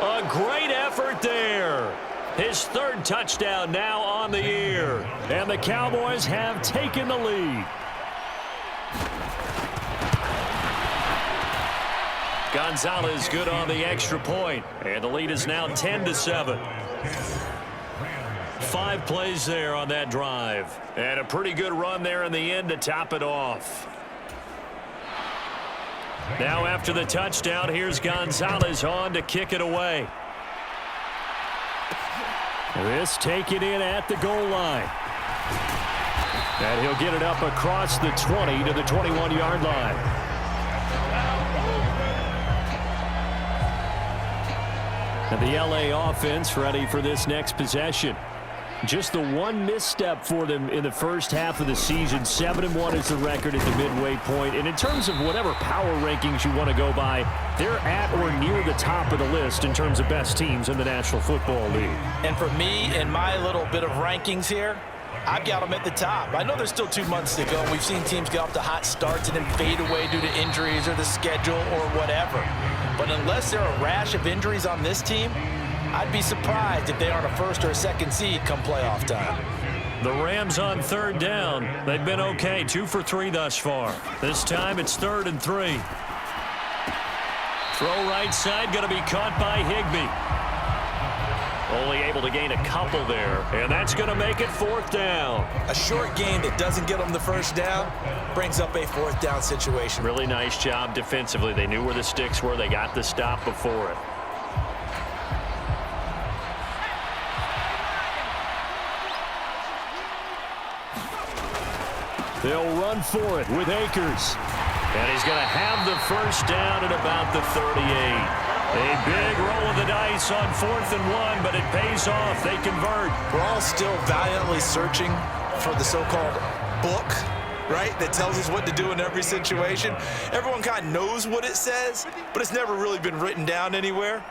A great effort there. His third touchdown now on the year. And the Cowboys have taken the lead. Gonzalez good on the extra point. And the lead is now 10-7. 5 plays there on that drive. And a pretty good run there in the end to top it off. Now after the touchdown, here's Gonzalez on to kick it away. This taken in at the goal line. And he'll get it up across the 20 to the 21-yard line. And the LA offense ready for this next possession. Just the one misstep for them in the first half of the season. 7-1 is the record at the midway point. And in terms of whatever power rankings you want to go by, they're at or near the top of the list in terms of best teams in the National Football League. And for me, in my little bit of rankings here, I've got them at the top. I know there's still 2 months to go. We've seen teams get off to hot starts and then fade away due to injuries or the schedule or whatever. But unless there are a rash of injuries on this team, I'd be surprised if they aren't a first or a second seed come playoff time. The Rams on third down. They've been okay, 2 for 3 thus far. This time it's 3rd and 3. Throw right side, going to be caught by Higbee. Only able to gain a couple there, and that's going to make it 4th down. A short game that doesn't get them the first down brings up a 4th down situation. Really nice job defensively. They knew where the sticks were. They got the stop before it. They'll run for it with Akers. And he's going to have the first down at about the 38. A big roll of the dice on 4th and 1, but it pays off. They convert. We're all still valiantly searching for the so-called book, right, that tells us what to do in every situation. Everyone kind of knows what it says, but it's never really been written down anywhere.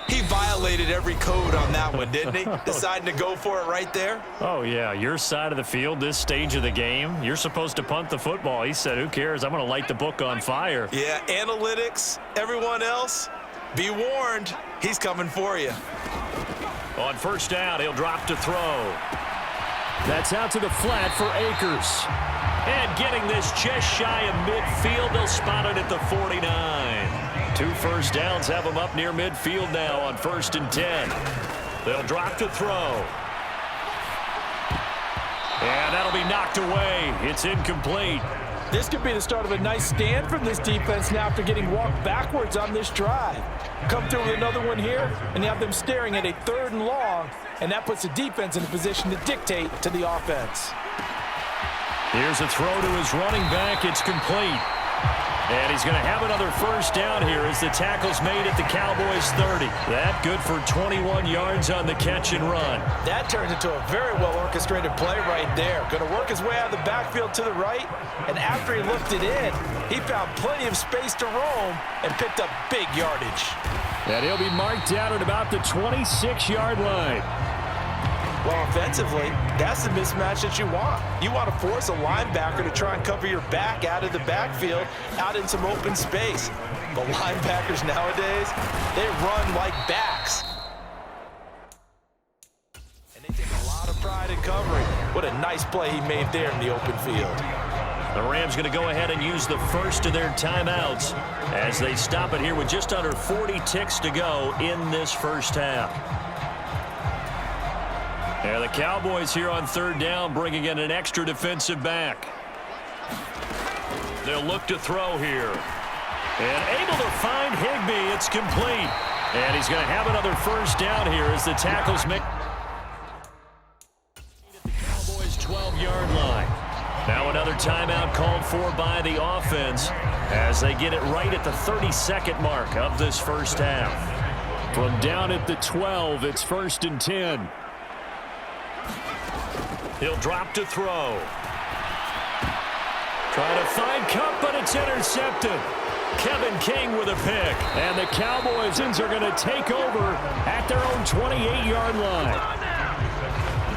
He violated every code on that one, didn't he? Deciding to go for it right there. Oh, yeah. Your side of the field, this stage of the game, you're supposed to punt the football. He said, who cares? I'm going to light the book on fire. Yeah, analytics, everyone else, be warned. He's coming for you. On first down, he'll drop to throw. That's out to the flat for Akers. And getting this just shy of midfield, they'll spot it at the 49. 2 first downs have them up near midfield now on 1st and 10. They'll drop to throw. And that'll be knocked away. It's incomplete. This could be the start of a nice stand from this defense now after getting walked backwards on this drive. Come through with another one here, and you have them staring at a 3rd and long, and that puts the defense in a position to dictate to the offense. Here's a throw to his running back. It's complete. And he's going to have another first down here as the tackle's made at the Cowboys' 30. That good for 21 yards on the catch and run. That turns into a very well-orchestrated play right there. Going to work his way out of the backfield to the right, and after he looked it in, he found plenty of space to roam and picked up big yardage. And he'll be marked down at about the 26-yard line. Well, offensively, that's the mismatch that you want. You want to force a linebacker to try and cover your back out of the backfield, out in some open space. But linebackers nowadays, they run like backs. And they take a lot of pride in covering. What a nice play he made there in the open field. The Rams going to go ahead and use the first of their timeouts as they stop it here with just under 40 ticks to go in this first half. And the Cowboys here on 3rd down bringing in an extra defensive back. They'll look to throw here. And able to find Higbee. It's complete. And he's going to have another first down here as the tackles make at the Cowboys' 12-yard line. Now another timeout called for by the offense as they get it right at the 32nd mark of this first half. From down at the 12, it's 1st and 10. He'll drop to throw. Trying to find Cup, but it's intercepted. Kevin King with a pick. And the Cowboys are going to take over at their own 28-yard line.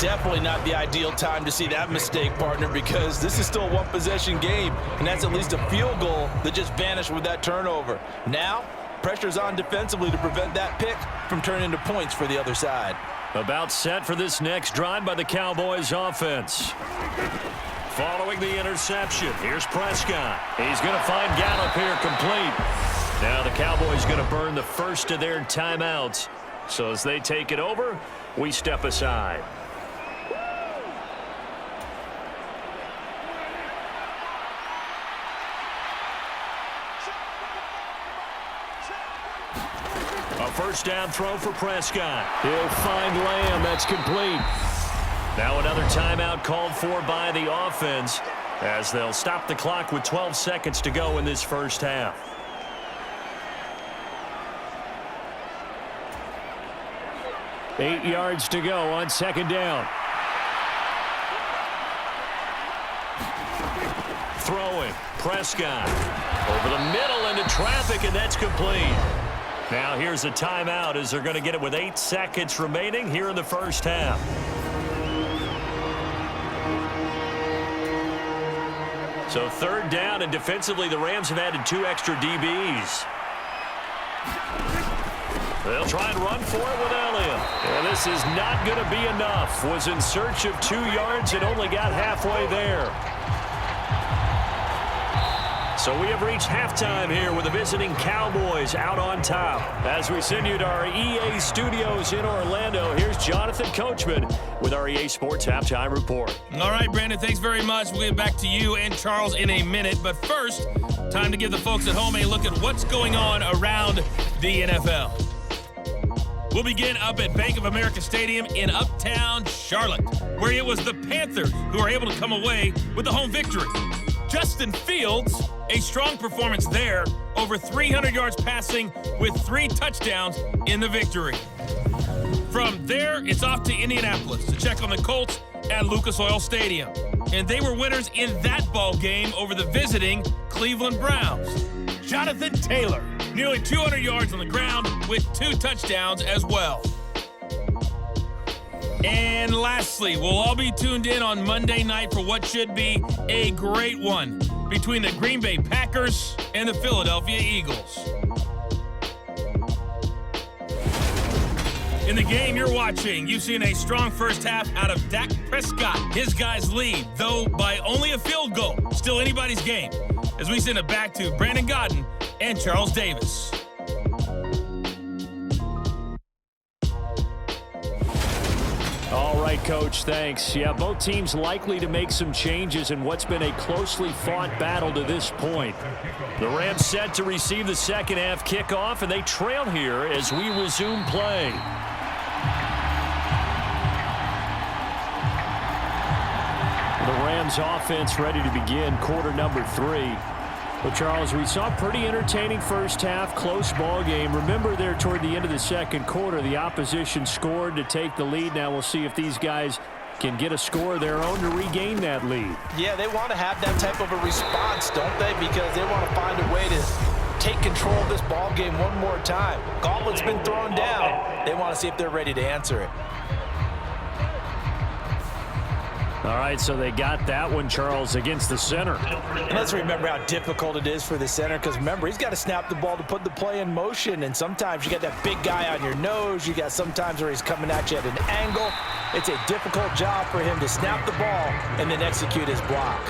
Definitely not the ideal time to see that mistake, partner, because this is still a one-possession game, and that's at least a field goal that just vanished with that turnover. Now, Pressure's on defensively to prevent that pick from turning into points for the other side. About set for this next drive by the Cowboys offense. Following the interception, here's Prescott. He's going to find Gallup here complete. Now the Cowboys going to burn the first of their timeouts. So as they take it over, we step aside. A first down throw for Prescott. He'll find Lamb. That's complete. Now another timeout called for by the offense as they'll stop the clock with 12 seconds to go in this first half. Eight yards to go on second down. Throwing. Prescott. Over the middle into traffic, and that's complete. Now here's a timeout as they're going to get it with 8 seconds remaining here in the first half. So third down, and defensively the Rams have added 2 extra DBs. They'll try and run for it with Elliott. And this is not going to be enough. Was in search of 2 yards and only got halfway there. So we have reached halftime here with the visiting Cowboys out on top. As we send you to our EA studios in Orlando, here's Jonathan Coachman with our EA Sports Halftime Report. All right, Brandon, thanks very much. We'll get back to you and Charles in a minute. But first, time to give the folks at home a look at what's going on around the NFL. We'll begin up at Bank of America Stadium in Uptown Charlotte, where it was the Panthers who were able to come away with the home victory. Justin Fields, a strong performance there, over 300 yards passing with 3 touchdowns in the victory. From there, it's off to Indianapolis to check on the Colts at Lucas Oil Stadium. And they were winners in that ball game over the visiting Cleveland Browns. Jonathan Taylor, nearly 200 yards on the ground with 2 touchdowns as well. And lastly, we'll all be tuned in on Monday night for what should be a great one between the Green Bay Packers and the Philadelphia Eagles. In the game you're watching, you've seen a strong first half out of Dak Prescott. His guys lead, though by only a field goal. Still anybody's game, as we send it back to Brandon Godden and Charles Davis. All right, Coach, thanks. Yeah, both teams likely to make some changes in what's been a closely fought battle to this point. The Rams set to receive the second half kickoff, and they trail here as we resume play. The Rams offense ready to begin quarter number 3. Well, Charles, we saw a pretty entertaining first half, close ball game. Remember there toward the end of the second quarter, the opposition scored to take the lead. Now we'll see if these guys can get a score of their own to regain that lead. Yeah, they want to have that type of a response, don't they? Because they want to find a way to take control of this ball game one more time. Gauntlet's been thrown down. They want to see if they're ready to answer it. All right, so they got that one, Charles, against the center. And let's remember how difficult it is for the center, because remember, he's got to snap the ball to put the play in motion, and sometimes you got that big guy on your nose. You got sometimes where he's coming at you at an angle. It's a difficult job for him to snap the ball and then execute his block.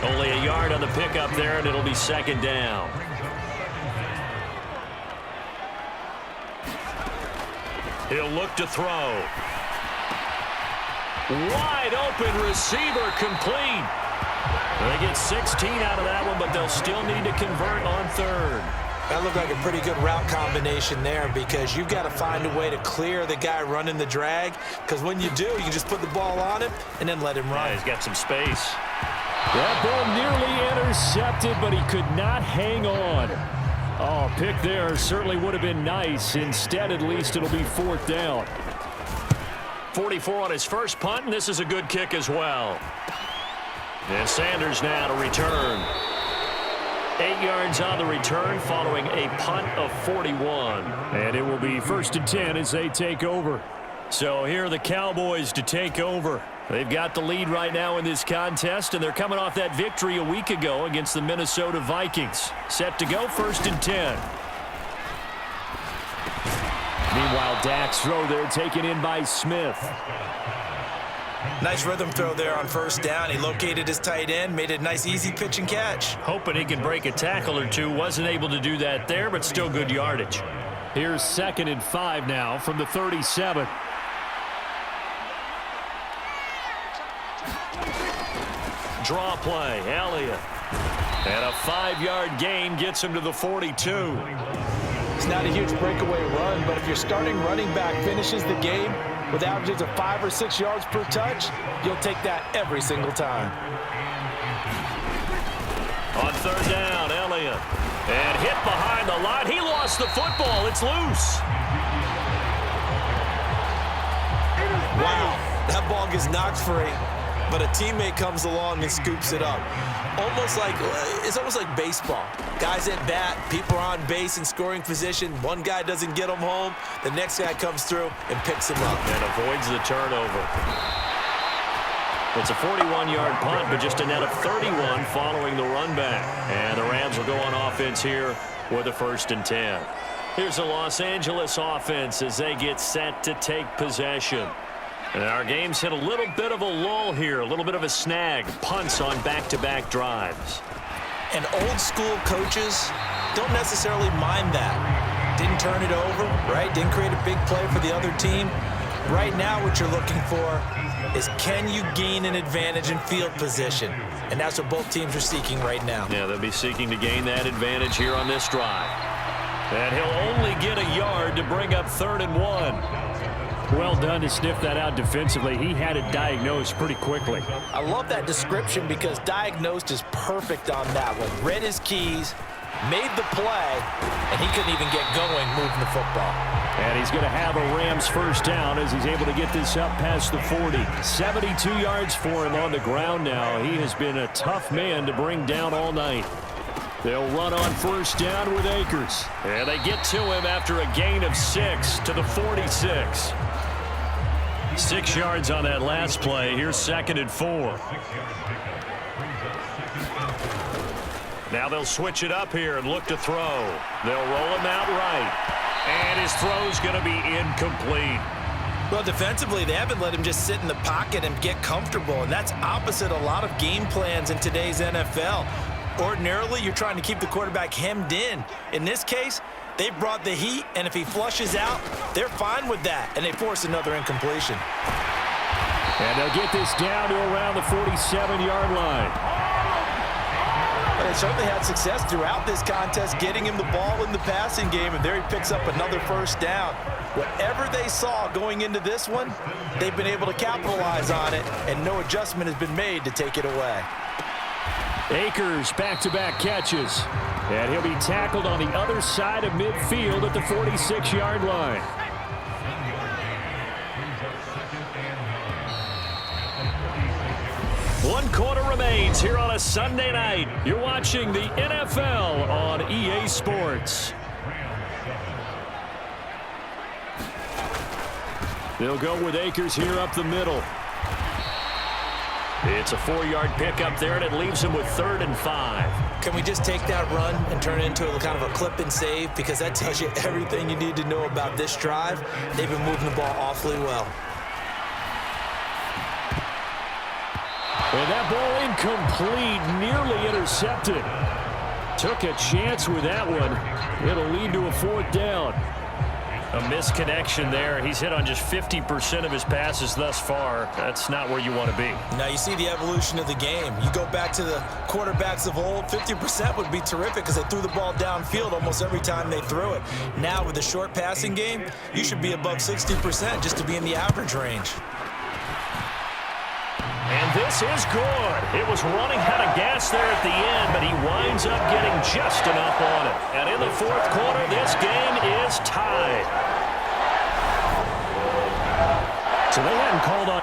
Only a yard on the pickup there, and it'll be second down. He'll look to throw. Wide open receiver complete. They get 16 out of that one, but they'll still need to convert on third. That looked like a pretty good route combination there, because you've got to find a way to clear the guy running the drag, because when you do, you can just put the ball on him and then let him run. Yeah, he's got some space. That ball nearly intercepted, but he could not hang on. Oh, pick there certainly would have been nice. Instead, at least it'll be fourth down. 44 on his first punt, and this is a good kick as well. And Sanders now to return. 8 yards on the return following a punt of 41. And it will be 1st and 10 as they take over. So here are the Cowboys to take over. They've got the lead right now in this contest, and they're coming off that victory a week ago against the Minnesota Vikings. Set to go, 1st and 10. Meanwhile, Dak's throw there taken in by Smith. Nice rhythm throw there on first down. He located his tight end, made a nice easy pitch and catch. Hoping he could break a tackle or two. Wasn't able to do that there, but still good yardage. Here's 2nd and 5 now from the 37. Draw play, Elliott. And a 5-yard gain gets him to the 42. It's not a huge breakaway run, but if your starting running back finishes the game with averages of 5 or 6 yards per touch, you'll take that every single time. On 3rd down, Elliott. And hit behind the line. He lost the football. It's loose. Wow, that ball gets knocked free, but a teammate comes along and scoops it up. It's almost like baseball. Guys at bat, people are on base in scoring position. One guy doesn't get him home. The next guy comes through and picks him up. And avoids the turnover. It's a 41-yard punt, but just a net of 31 following the run back. And the Rams will go on offense here with a 1st and 10. Here's the Los Angeles offense as they get set to take possession. And our game's hit a little bit of a lull here, a little bit of a snag. Punts on back-to-back drives. And old school coaches don't necessarily mind that. Didn't turn it over, right? Didn't create a big play for the other team. Right now what you're looking for is, can you gain an advantage in field position? And that's what both teams are seeking right now. Yeah, they'll be seeking to gain that advantage here on this drive. And he'll only get a yard to bring up 3rd and 1. Well done to sniff that out defensively. He had it diagnosed pretty quickly. I love that description because diagnosed is perfect on that one. Read his keys, made the play, and he couldn't even get going moving the football. And he's going to have a Rams 1st down as he's able to get this up past the 40. 72 yards for him on the ground now. He has been a tough man to bring down all night. They'll run on 1st down with Akers. And they get to him after a gain of 6 to the 46. 6 yards on that last play. Here's 2nd and 4. Now they'll switch it up here and look to throw. They'll roll him out right. And his throw's going to be incomplete. Well, defensively, they haven't let him just sit in the pocket and get comfortable, and that's opposite a lot of game plans in today's NFL. Ordinarily, you're trying to keep the quarterback hemmed in. In this case, they brought the heat, and if he flushes out, they're fine with that, and they force another incompletion. And they'll get this down to around the 47-yard line. But they certainly had success throughout this contest, getting him the ball in the passing game, and there he picks up another 1st down. Whatever they saw going into this one, they've been able to capitalize on it, and no adjustment has been made to take it away. Akers back-to-back catches. And he'll be tackled on the other side of midfield at the 46-yard line. One quarter remains here on a Sunday night. You're watching the NFL on EA Sports. They'll go with Akers here up the middle. It's a 4-yard pickup there, and it leaves him with 3rd and 5. Can we just take that run and turn it into a kind of a clip and save? Because that tells you everything you need to know about this drive. They've been moving the ball awfully well. And that ball incomplete, nearly intercepted. Took a chance with that one. It'll lead to a 4th down. A misconnection there. He's hit on just 50% of his passes thus far. That's not where you want to be. Now you see the evolution of the game. You go back to the quarterbacks of old, 50% would be terrific because they threw the ball downfield almost every time they threw it. Now with the short passing game, you should be above 60% just to be in the average range. And this is good. It was running out of gas there at the end, but he winds up getting just enough on it. And in the 4th quarter, this game is tied. So they hadn't called on